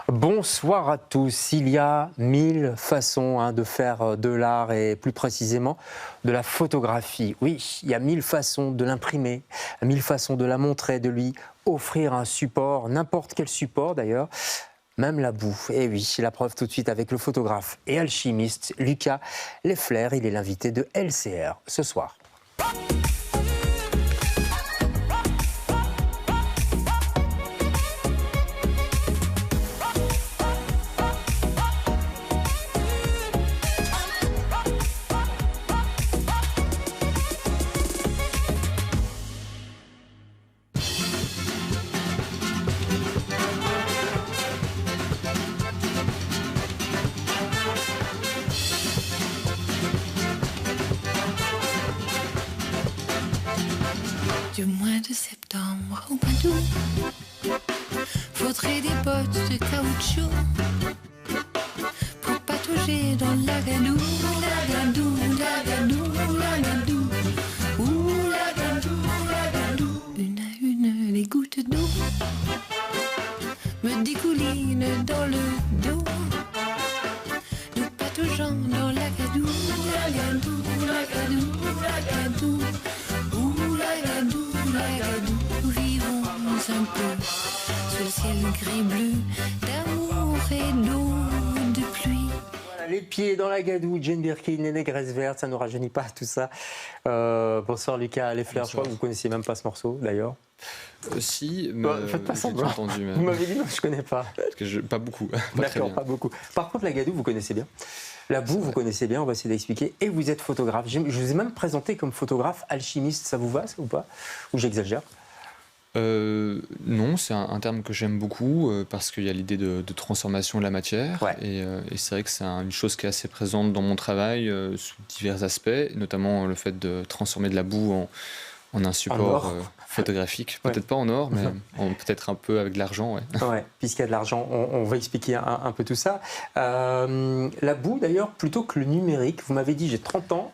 Bonsoir à tous. Il y a 1000 façons de faire de l'art et plus précisément de la photographie. Oui, il y a 1000 façons de l'imprimer, 1000 façons de la montrer, de lui offrir un support, n'importe quel support d'ailleurs, même la boue. Et oui, la preuve tout de suite avec le photographe et alchimiste Lucas Leffler. Il est l'invité de LCR ce soir. Du mois de septembre au mois d'août, faudrait des bottes de caoutchouc pour patauger dans l'agadou, l'agadou, l'agadou, l'agadou, ouh l'agadou, l'agadou. Une à une, les gouttes d'eau me dégoulinent dans le dos. Nous pataugeons dans l'agadou, l'agadou, l'agadou, l'agadou. Nous vivons un peu sous le ciel gris-bleu d'amour et d'eau de pluie. Voilà, les pieds dans la gadoue, Jane Birkin, les négresses vertes, ça ne nous rajeunit pas tout ça. Bonsoir Lucas Leffler, je crois que vous ne connaissiez même pas ce morceau d'ailleurs. Si, mais faites pas semblant. entendu. Mais... Vous m'avez dit non, je ne connais pas. Parce que pas beaucoup. D'accord, pas beaucoup. Par contre, la gadoue, vous connaissez bien. La boue, vous connaissez bien, on va essayer d'expliquer. Et vous êtes photographe. Je vous ai même présenté comme photographe alchimiste. Ça vous va, ça ou pas? Ou j'exagère? Non, c'est un terme que j'aime beaucoup parce qu'il y a l'idée de transformation de la matière. Ouais. Et c'est vrai que c'est une chose qui est assez présente dans mon travail sous divers aspects, notamment le fait de transformer de la boue en un support photographique. Ouais. Peut-être pas en or, mais peut-être un peu avec de l'argent. Ouais. Ouais, puisqu'il y a de l'argent, on va expliquer un peu tout ça. La boue, d'ailleurs, plutôt que le numérique, vous m'avez dit, j'ai 30 ans.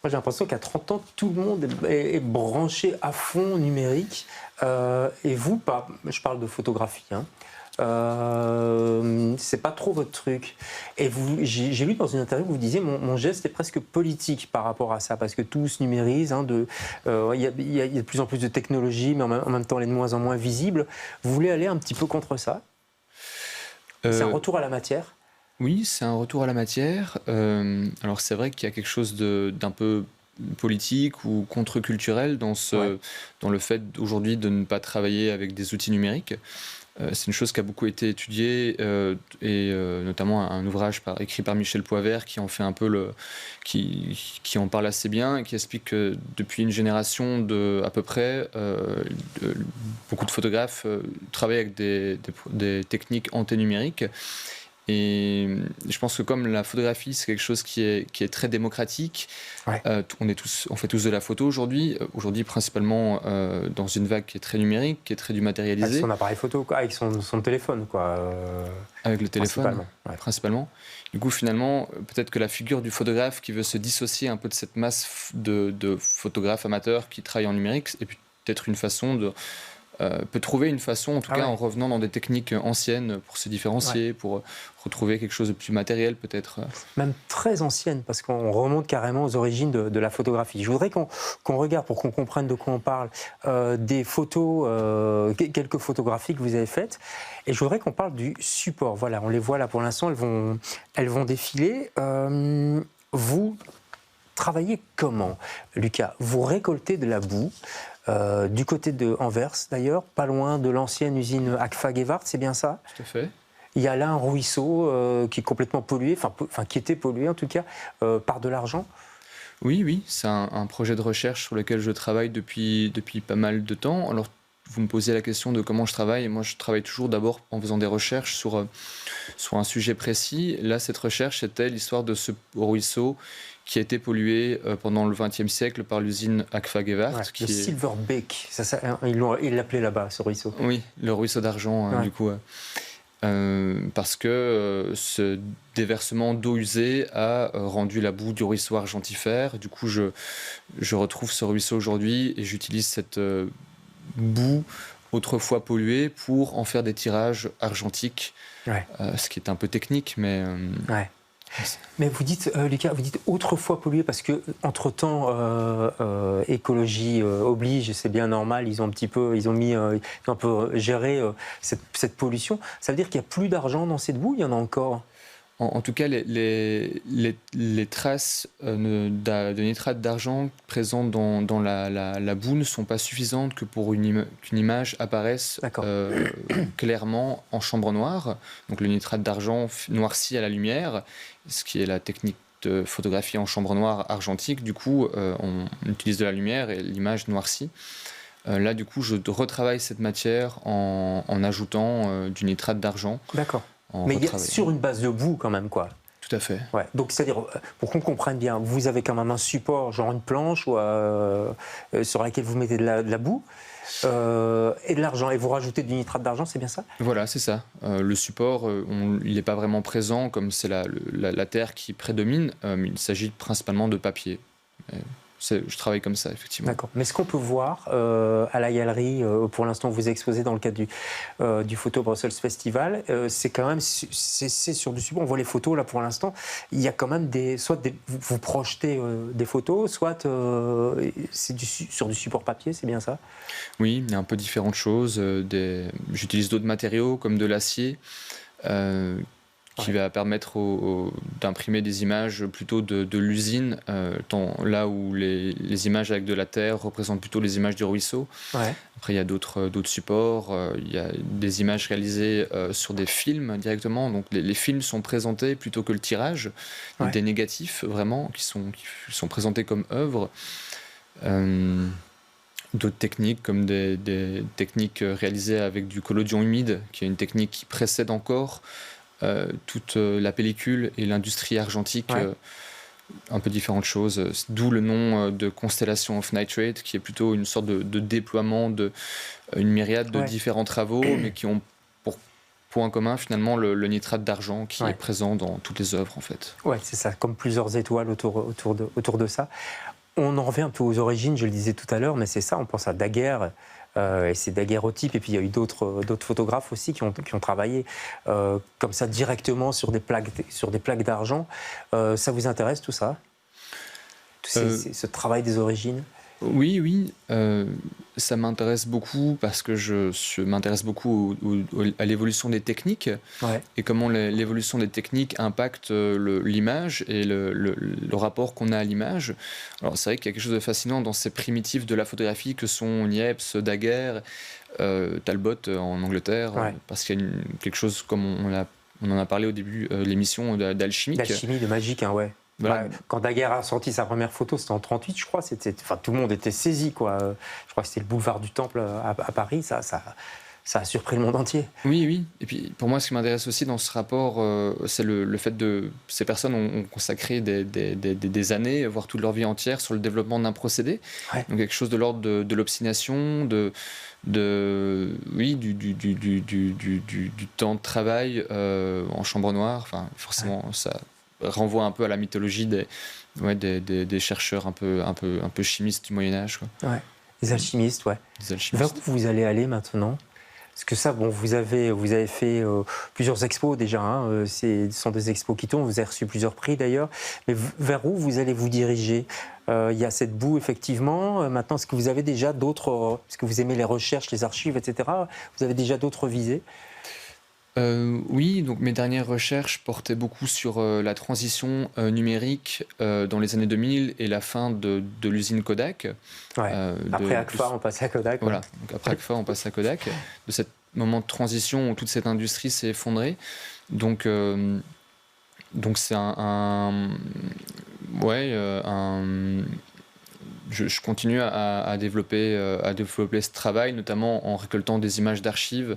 Moi, j'ai l'impression qu'à 30 ans, tout le monde est branché à fond numérique. Et vous, pas. Je parle de photographie. C'est pas trop votre truc. Et j'ai lu dans une interview que vous disiez mon geste est presque politique par rapport à ça, parce que tout se numérise. Il y a de plus en plus de technologies, mais en même temps, elle est de moins en moins visible. Vous voulez aller un petit peu contre ça? C'est un retour à la matière? Oui, c'est un retour à la matière. Alors c'est vrai qu'il y a quelque chose d'un peu politique ou contre-culturel dans le fait aujourd'hui de ne pas travailler avec des outils numériques. C'est une chose qui a beaucoup été étudiée et notamment un ouvrage écrit par Michel Poivert qui en fait un peu qui en parle assez bien et qui explique que depuis une génération à peu près, beaucoup de photographes travaillent avec des techniques anténumériques. Et je pense que comme la photographie, c'est quelque chose qui est très démocratique, ouais. On fait tous de la photo aujourd'hui principalement dans une vague qui est très numérique, qui est très dématérialisée. Avec son appareil photo, avec son téléphone, quoi. Avec le téléphone, principalement. Du coup, finalement, peut-être que la figure du photographe qui veut se dissocier un peu de cette masse de photographes amateurs qui travaillent en numérique, et puis peut-être une façon peut trouver une façon, en tout cas en revenant dans des techniques anciennes pour se différencier, pour retrouver quelque chose de plus matériel peut-être. Même très ancienne, parce qu'on remonte carrément aux origines de la photographie. Je voudrais qu'on regarde, pour qu'on comprenne de quoi on parle, des photos, quelques photographies que vous avez faites. Et je voudrais qu'on parle du support. Voilà, on les voit là pour l'instant, elles vont défiler. Vous travaillez comment, Lucas? Vous récoltez de la boue. Du côté de Anvers d'ailleurs, pas loin de l'ancienne usine Agfa Gewart, c'est bien ça? Tout à fait. Il y a là un ruisseau qui est complètement pollué, enfin qui était pollué en tout cas, par de l'argent. Oui, c'est un projet de recherche sur lequel je travaille depuis pas mal de temps. Alors, vous me posez la question de comment je travaille, et moi je travaille toujours d'abord en faisant des recherches sur un sujet précis. Là, cette recherche, c'était l'histoire de ce ruisseau qui a été pollué pendant le XXe siècle par l'usine Agfa Gewart. Le Silverbeek, ils l'appelaient là-bas, ce ruisseau. Oui, le ruisseau d'argent, du coup. Parce que ce déversement d'eau usée a rendu la boue du ruisseau argentifère. Du coup, je, je retrouve ce ruisseau aujourd'hui et j'utilise cette boue autrefois pollués pour en faire des tirages argentiques, Ouais. ce qui est un peu technique, mais Ouais. Mais vous dites, Lucas, vous dites autrefois pollué parce que entre-temps, écologie oblige, c'est bien normal, ils ont un peu géré cette pollution. Ça veut dire qu'il n'y a plus d'argent dans cette boue, il y en a encore? en tout cas, les traces de nitrate d'argent présentes dans la boue ne sont pas suffisantes que pour qu'une image apparaisse D'accord. clairement en chambre noire. Donc le nitrate d'argent noircit à la lumière, ce qui est la technique de photographie en chambre noire argentique. Du coup, on utilise de la lumière et l'image noircit. Là, du coup, je retravaille cette matière en ajoutant du nitrate d'argent. D'accord. en Mais retravaillant. sur une base de boue quand même, quoi. Tout à fait. Ouais. Donc, c'est-à-dire, pour qu'on comprenne bien, vous avez quand même un support, genre une planche ou, sur laquelle vous mettez de la boue et de l'argent, et vous rajoutez du nitrate d'argent, c'est bien ça? Voilà, c'est ça. Le support, il n'est pas vraiment présent, comme c'est la terre qui prédomine, mais il s'agit principalement de papier. Je travaille comme ça, effectivement. D'accord. Mais ce qu'on peut voir à la galerie, pour l'instant vous exposez dans le cadre du Photo Brussels Festival, c'est quand même c'est sur du support. On voit les photos là pour l'instant. Il y a quand même vous projetez des photos, soit c'est sur du support papier, c'est bien ça? Oui, il y a un peu différentes choses. J'utilise d'autres matériaux comme de l'acier. Qui va permettre d'imprimer des images plutôt de l'usine, là où les images avec de la terre représentent plutôt les images du ruisseau. Ouais. Après, il y a d'autres supports, il y a des images réalisées sur des films directement. Donc les films sont présentés plutôt que le tirage, Ouais. des négatifs vraiment, qui sont présentés comme œuvres. D'autres techniques, comme des techniques réalisées avec du collodion humide, qui est une technique qui précède encore toute la pellicule et l'industrie argentique, Ouais. un peu différentes choses. D'où le nom de Constellation of Nitrate, qui est plutôt une sorte de déploiement une myriade de Ouais. différents travaux, mais qui ont pour point commun finalement le nitrate d'argent qui Ouais. est présent dans toutes les œuvres en fait. Ouais, c'est ça, comme plusieurs étoiles autour de ça. On en revient un peu aux origines, je le disais tout à l'heure, mais c'est ça, on pense à Daguerre, et c'est daguerréotypes, et puis il y a eu d'autres photographes aussi qui ont travaillé comme ça directement sur des plaques d'argent. Ça vous intéresse tout ça? Ce travail des origines? Oui, ça m'intéresse beaucoup parce que je m'intéresse beaucoup à l'évolution des techniques Ouais. et comment l'évolution des techniques impacte l'image et le rapport qu'on a à l'image. Alors c'est vrai qu'il y a quelque chose de fascinant dans ces primitifs de la photographie que sont Niepce, Daguerre, Talbot en Angleterre, Ouais. parce qu'il y a quelque chose, comme on en a parlé au début de l'émission, d'alchimique. D'alchimie, de magique, hein, ouais. Voilà. Ouais, quand Daguerre a sorti sa première photo, c'était en 1938, je crois. Tout le monde était saisi, quoi. Je crois que c'était le boulevard du Temple à Paris. Ça a surpris le monde entier. Oui. Et puis, pour moi, ce qui m'intéresse aussi dans ce rapport, c'est le fait de... Ces personnes ont consacré des années, voire toute leur vie entière, sur le développement d'un procédé. Ouais. Donc, quelque chose de l'ordre de l'obstination, du temps de travail en chambre noire. Enfin, forcément, ça renvoie un peu à la mythologie des chercheurs un peu chimistes du Moyen-Âge. Ouais. Les alchimistes, ouais. Des alchimistes. Vers où vous allez aller maintenant? Parce que ça, bon, vous avez fait plusieurs expos déjà. Hein, ce sont des expos qui tournent. Vous avez reçu plusieurs prix d'ailleurs. Mais vers où vous allez vous diriger? Il y a cette boue effectivement. Maintenant, est-ce que vous avez déjà d'autres? Est-ce que vous aimez les recherches, les archives, etc. Vous avez déjà d'autres visées? Oui, donc mes dernières recherches portaient beaucoup sur la transition numérique dans les années 2000 et la fin de l'usine Kodak. Ouais. Après Agfa, on passe à Kodak. Voilà, donc après Agfa, on passe à Kodak. De ce moment de transition où toute cette industrie s'est effondrée. Donc c'est je continue à développer ce travail, notamment en récoltant des images d'archives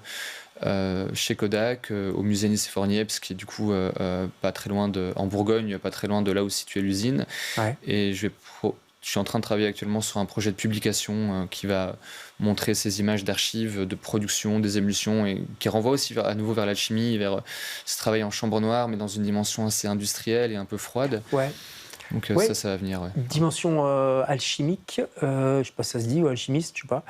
chez Kodak, au musée Nicéphore-Niepce, qui est du coup pas très loin en Bourgogne, pas très loin de là où se situait l'usine. Ouais. Et je suis en train de travailler actuellement sur un projet de publication qui va montrer ces images d'archives, de production, des émulsions, et qui renvoie aussi à nouveau vers l'alchimie, vers ce travail en chambre noire, mais dans une dimension assez industrielle et un peu froide. Ouais. Donc Ouais. ça va venir. Ouais. Dimension alchimique, je sais pas si ça se dit, ou alchimiste, je sais pas.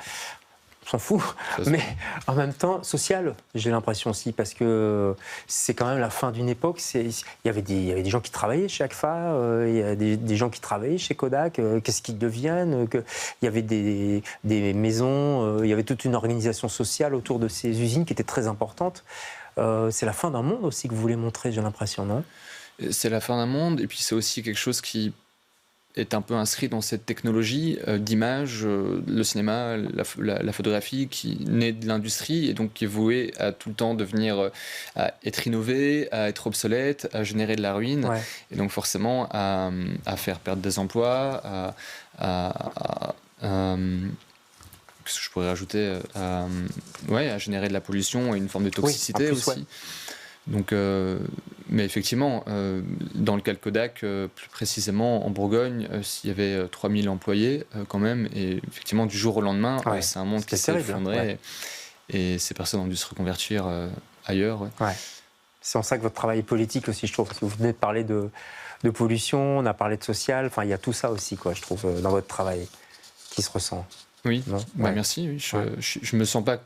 s'en fout, mais en même temps social, j'ai l'impression aussi, parce que c'est quand même la fin d'une époque. Il y avait des gens qui travaillaient chez Agfa, il y a des gens qui travaillaient chez Kodak, qu'est-ce qu'ils deviennent, il y avait des maisons, il y avait toute une organisation sociale autour de ces usines qui était très importante. C'est la fin d'un monde aussi que vous voulez montrer, j'ai l'impression, non ? C'est la fin d'un monde, et puis c'est aussi quelque chose qui est un peu inscrit dans cette technologie d'image, le cinéma, la photographie qui naît de l'industrie et donc qui est vouée à tout le temps devenir, à être innové, à être obsolète, à générer de la ruine, Ouais. et donc forcément à faire perdre des emplois, qu'est-ce que je pourrais rajouter, à générer de la pollution et une forme de toxicité plus, aussi. ouais. Donc, mais effectivement, dans le cas de Kodak, plus précisément en Bourgogne, il y avait 3000 employés quand même, et effectivement du jour au lendemain, Ouais, c'est un monde qui c'était s'est terrible, effondré, ouais. et ces personnes ont dû se reconvertir ailleurs. Ouais. Ouais. C'est en ça que votre travail est politique aussi, je trouve, parce que vous venez de parler de pollution, on a parlé de social, enfin il y a tout ça aussi, quoi, je trouve, dans votre travail, qui se ressent. Oui, Non bah, ouais. merci. Oui. Je me sens pas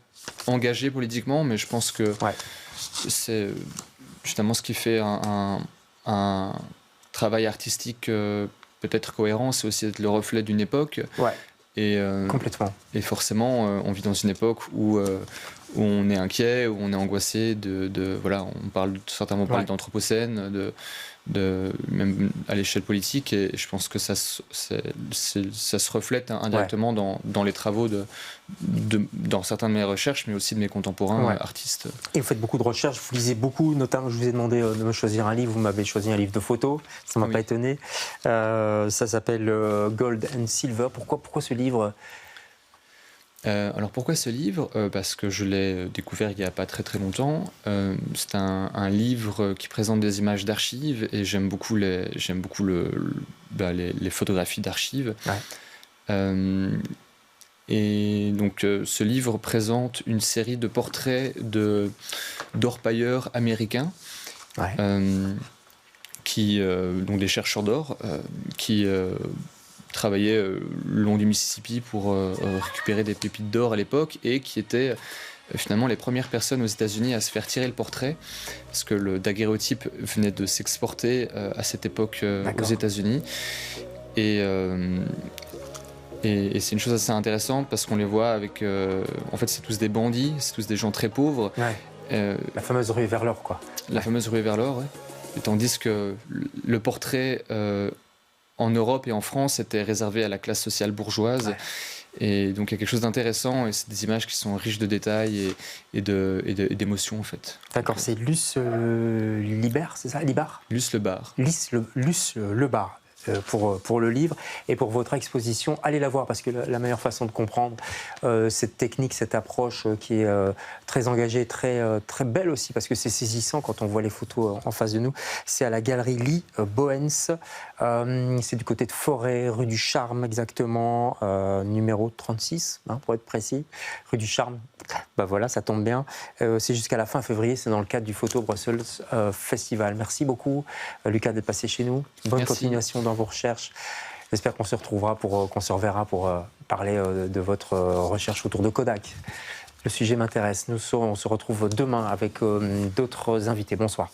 engagé politiquement, mais je pense que Ouais. c'est justement ce qui fait un travail artistique peut-être cohérent, c'est aussi être le reflet d'une époque. Ouais. Et, Complètement. et forcément, on vit dans une époque où on est inquiet, où on est angoissé. Voilà, certains vont parler Ouais. d'anthropocène, même à l'échelle politique, et je pense que ça se reflète indirectement dans les travaux dans certains de mes recherches, mais aussi de mes contemporains artistes. Et vous faites beaucoup de recherches, vous lisez beaucoup, notamment je vous ai demandé de me choisir un livre, vous m'avez choisi un livre de photos, ça ne m'a pas étonné. Ça s'appelle Gold and Silver. Pourquoi ce livre ? Alors pourquoi ce livre ? Parce que je l'ai découvert il n'y a pas très très longtemps. C'est un livre qui présente des images d'archives, et j'aime beaucoup les photographies d'archives. Ouais. Et donc ce livre présente une série de portraits d'orpailleurs américains, Ouais. donc des chercheurs d'or qui travaillaient le long du Mississippi pour récupérer des pépites d'or à l'époque, et qui étaient finalement les premières personnes aux États-Unis à se faire tirer le portrait, parce que le daguerréotype venait de s'exporter à cette époque aux États-Unis. Et c'est une chose assez intéressante, parce qu'on les voit avec... en fait, c'est tous des bandits, c'est tous des gens très pauvres. Ouais. La fameuse rue vers l'or, quoi. La fameuse rue vers l'or, ouais. Et tandis que le portrait en Europe et en France était réservé à la classe sociale bourgeoise. Ouais. Et donc il y a quelque chose d'intéressant, et c'est des images qui sont riches de détails et d'émotions, en fait. D'accord, c'est Luce Libar, c'est ça, Libar ? Luce Lebar. Luce Lebar. Pour le livre et pour votre exposition, allez la voir, parce que la meilleure façon de comprendre cette technique, cette approche qui est très engagée, très belle aussi, parce que c'est saisissant quand on voit les photos en face de nous. C'est à la galerie Lee Boens, c'est du côté de Forêt, rue du Charme exactement, numéro 36, pour être précis, rue du Charme. Bah voilà, ça tombe bien. C'est jusqu'à la fin février, c'est dans le cadre du Photo Brussels Festival. Merci beaucoup, Lucas, d'être passé chez nous. Bonne continuation dans vos recherches. J'espère qu'on se retrouvera, qu'on se reverra pour parler de votre recherche autour de Kodak. Le sujet m'intéresse. On se retrouve demain avec d'autres invités. Bonsoir.